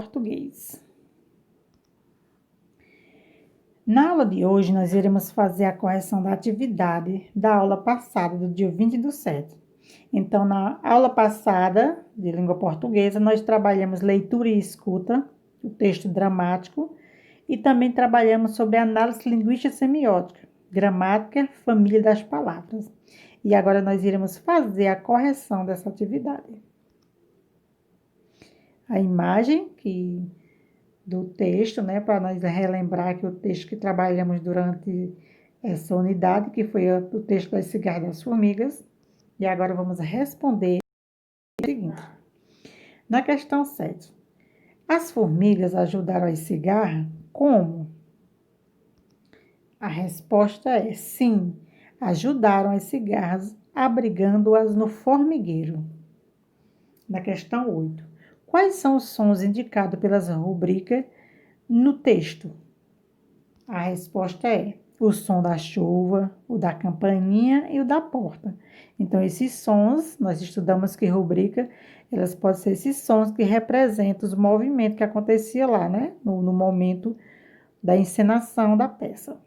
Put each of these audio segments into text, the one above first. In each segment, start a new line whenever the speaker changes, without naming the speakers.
Português. Na aula de hoje, nós iremos fazer a correção da atividade da aula passada, do dia 20/7. Então, na aula passada de língua portuguesa, nós trabalhamos leitura e escuta, o texto dramático, e também trabalhamos sobre análise linguística e semiótica, gramática, família das palavras. E agora nós iremos fazer a correção dessa atividade. A imagem do texto, né, para nós relembrar que o texto que trabalhamos durante essa unidade, que foi o texto das cigarras das formigas. E agora vamos responder o seguinte. Na questão 7. As formigas ajudaram as cigarras como? A resposta é sim, ajudaram as cigarras abrigando-as no formigueiro. Na questão 8. Quais são os sons indicados pelas rubricas no texto? A resposta é o som da chuva, o da campainha e o da porta. Então, esses sons, nós estudamos que rubrica, elas podem ser esses sons que representam os movimentos que acontecia lá, né? No momento da encenação da peça.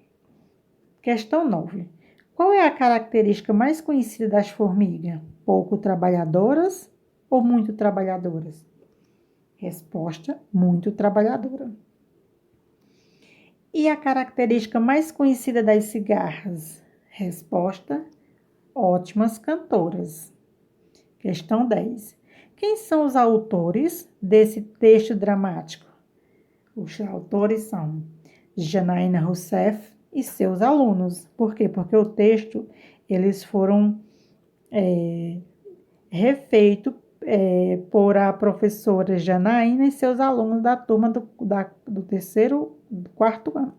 Questão 9. Qual é a característica mais conhecida das formigas? Pouco trabalhadoras ou muito trabalhadoras? Resposta, muito trabalhadora. E a característica mais conhecida das cigarras? Resposta, ótimas cantoras. Questão 10. Quem são os autores desse texto dramático? Os autores são Janaína Rousseff e seus alunos. Por quê? Porque o texto, eles foram refeitos por a professora Janaína e seus alunos da turma do quarto ano.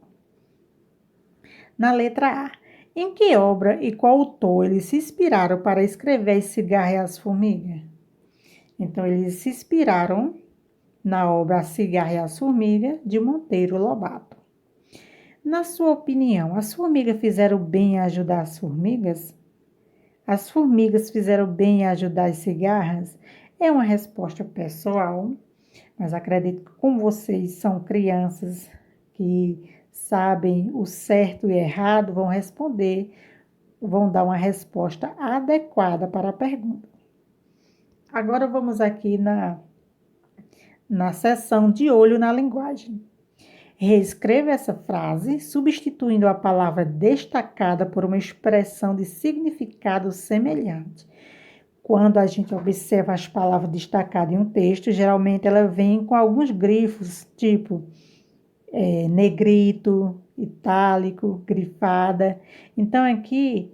Na letra A, em que obra e qual autor eles se inspiraram para escrever As Cigarras e as Formigas? Então, eles se inspiraram na obra As Cigarras e as Formigas, de Monteiro Lobato. Na sua opinião, as formigas fizeram bem em ajudar as formigas? As formigas fizeram bem em ajudar as cigarras? É uma resposta pessoal, mas acredito que como vocês são crianças que sabem o certo e errado, vão responder, vão dar uma resposta adequada para a pergunta. Agora vamos aqui na seção de olho na linguagem. Reescreva essa frase, substituindo a palavra destacada por uma expressão de significado semelhante. Quando a gente observa as palavras destacadas em um texto, geralmente ela vem com alguns grifos, tipo negrito, itálico, grifada. Então, aqui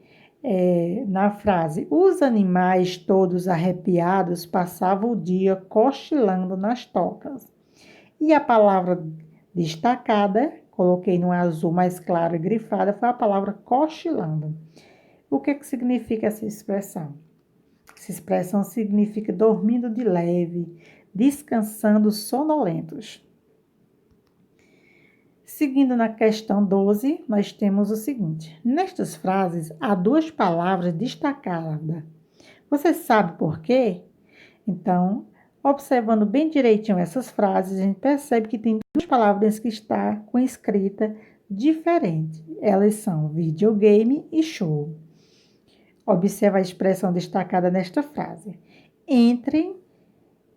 na frase, os animais todos arrepiados passavam o dia cochilando nas tocas. E a palavra destacada, coloquei no azul mais claro e grifada, foi a palavra cochilando. O que significa essa expressão? Essa expressão significa dormindo de leve, descansando sonolentos. Seguindo na questão 12, nós temos o seguinte. Nestas frases, há duas palavras destacadas. Você sabe por quê? Então, observando bem direitinho essas frases, a gente percebe que tem duas palavras que estão com escrita diferente. Elas são videogame e show. Observa a expressão destacada nesta frase. Entrem,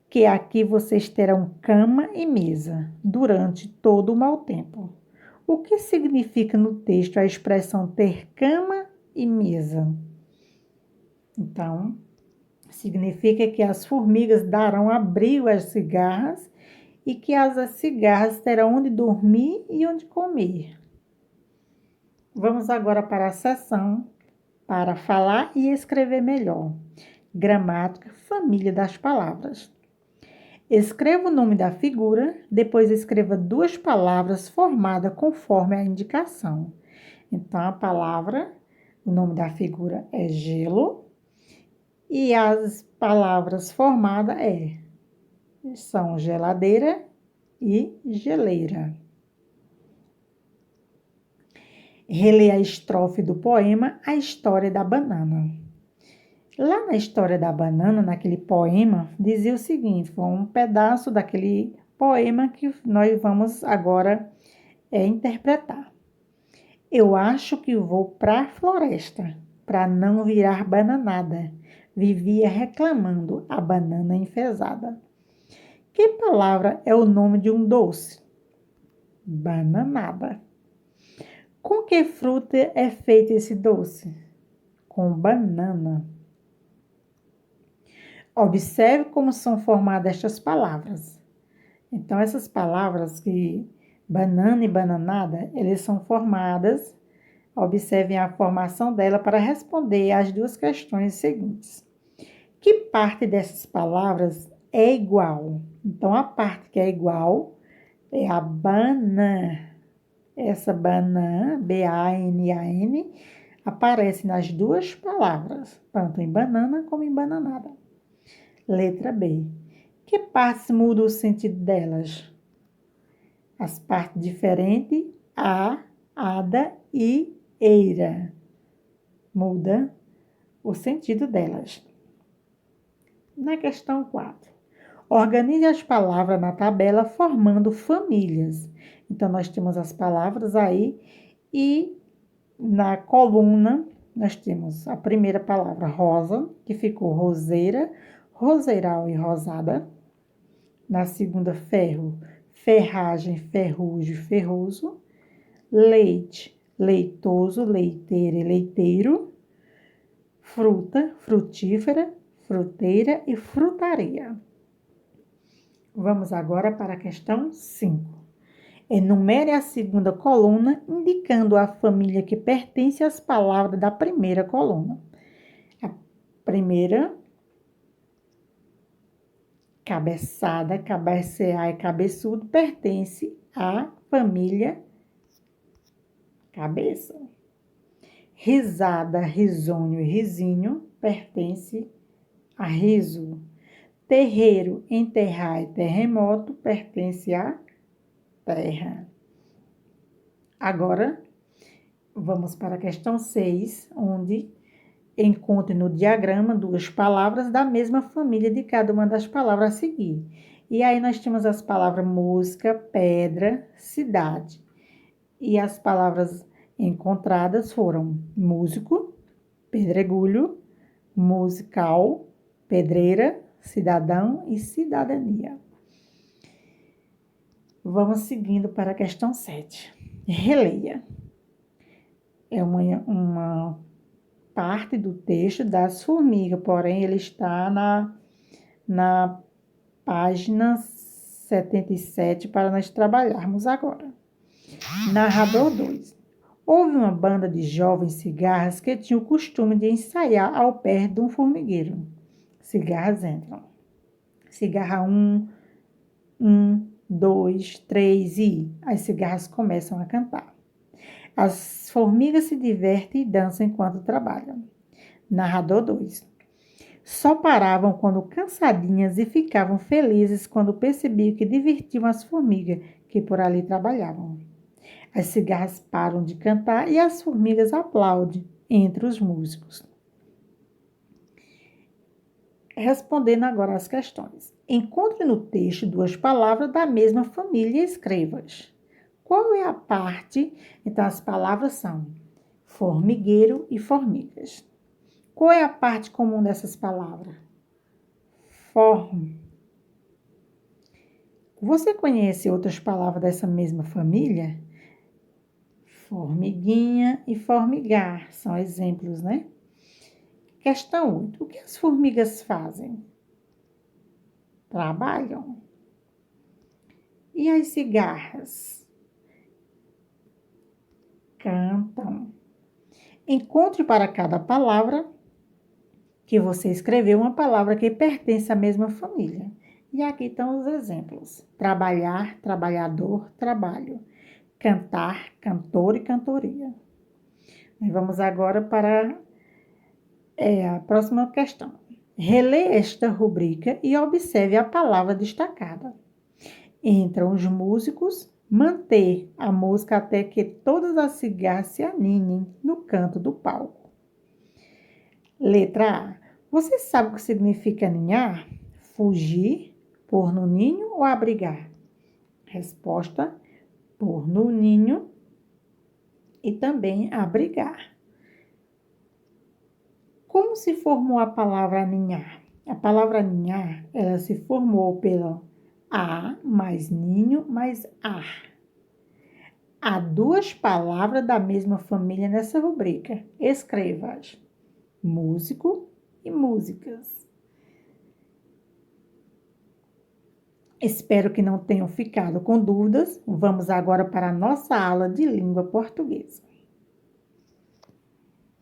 que aqui vocês terão cama e mesa durante todo o mau tempo. O que significa no texto a expressão ter cama e mesa? Então, significa que as formigas darão abrigo às cigarras e que as cigarras terão onde dormir e onde comer. Vamos agora para a seção para falar e escrever melhor. Gramática, família das palavras. Escreva o nome da figura, depois escreva duas palavras formadas conforme a indicação. Então, a palavra, o nome da figura é gelo, e as palavras formadas são geladeira e geleira. Releia a estrofe do poema A História da Banana. Lá na História da Banana, naquele poema, dizia o seguinte, foi um pedaço daquele poema que nós vamos agora interpretar. Eu acho que vou pra floresta, pra não virar bananada. Vivia reclamando a banana enfesada. Que palavra é o nome de um doce? Bananada. Com que fruta é feito esse doce? Com banana. Observe como são formadas estas palavras. Então, essas palavras que banana e bananada, eles são formadas. Observem a formação dela para responder às duas questões seguintes. Que parte dessas palavras é igual? Então, a parte que é igual é a banana. Essa banana, B-A-N-A-N, aparece nas duas palavras, tanto em banana como em bananada. Letra B. Que partes mudam o sentido delas? As partes diferentes, a, ada e eira. Muda o sentido delas. Na questão 4. Organize as palavras na tabela formando famílias. Então, nós temos as palavras aí e na coluna nós temos a primeira palavra rosa, que ficou roseira, roseiral e rosada. Na segunda, ferro, ferragem, ferrugem, ferroso. Leite, leitoso, leiteira e leiteiro. Fruta, frutífera, fruteira e frutaria. Vamos agora para a questão 5. Enumere a segunda coluna, indicando a família que pertence às palavras da primeira coluna. A primeira, cabeçada, cabecear e cabeçudo, pertence à família cabeça. Risada, risonho e risinho, pertence a riso. Terreiro, enterrar e terremoto, pertence a terra. Agora, vamos para a questão 6, onde encontre no diagrama duas palavras da mesma família de cada uma das palavras a seguir. E aí nós temos as palavras música, pedra, cidade. E as palavras encontradas foram músico, pedregulho, musical, pedreira, cidadão e cidadania. Vamos seguindo para a questão 7. Releia. É uma parte do texto das formigas, porém ele está na página 77 para nós trabalharmos agora. Narrador 2. Houve uma banda de jovens cigarras que tinham o costume de ensaiar ao pé de um formigueiro. Cigarras entram. Cigarra 1, 2, 3 e as cigarras começam a cantar. As formigas se divertem e dançam enquanto trabalham. Narrador 2. Só paravam quando cansadinhas e ficavam felizes quando percebiam que divertiam as formigas que por ali trabalhavam. As cigarras param de cantar e as formigas aplaudem entre os músicos. Respondendo agora às questões. Encontre no texto duas palavras da mesma família e escreva-as. Qual é a parte? Então, as palavras são formigueiro e formigas. Qual é a parte comum dessas palavras? Form. Você conhece outras palavras dessa mesma família? Formiguinha e formigar são exemplos, né? Questão 8. O que as formigas fazem? Trabalham. E as cigarras? Cantam. Encontre para cada palavra que você escreveu uma palavra que pertence à mesma família. E aqui estão os exemplos. Trabalhar, trabalhador, trabalho. Cantar, cantor e cantoria. Nós vamos agora para a próxima questão. Relê esta rubrica e observe a palavra destacada. Entram os músicos, manter a música até que todas as cigarras se aninhem no canto do palco. Letra A. Você sabe o que significa aninhar? Fugir, pôr no ninho ou abrigar? Resposta: pôr no ninho e também abrigar. Como se formou a palavra ninhar? A palavra ninhar, ela se formou pelo a mais ninho mais ar. Há duas palavras da mesma família nessa rubrica. Escreva-as: músico e músicas. Espero que não tenham ficado com dúvidas. Vamos agora para a nossa aula de língua portuguesa.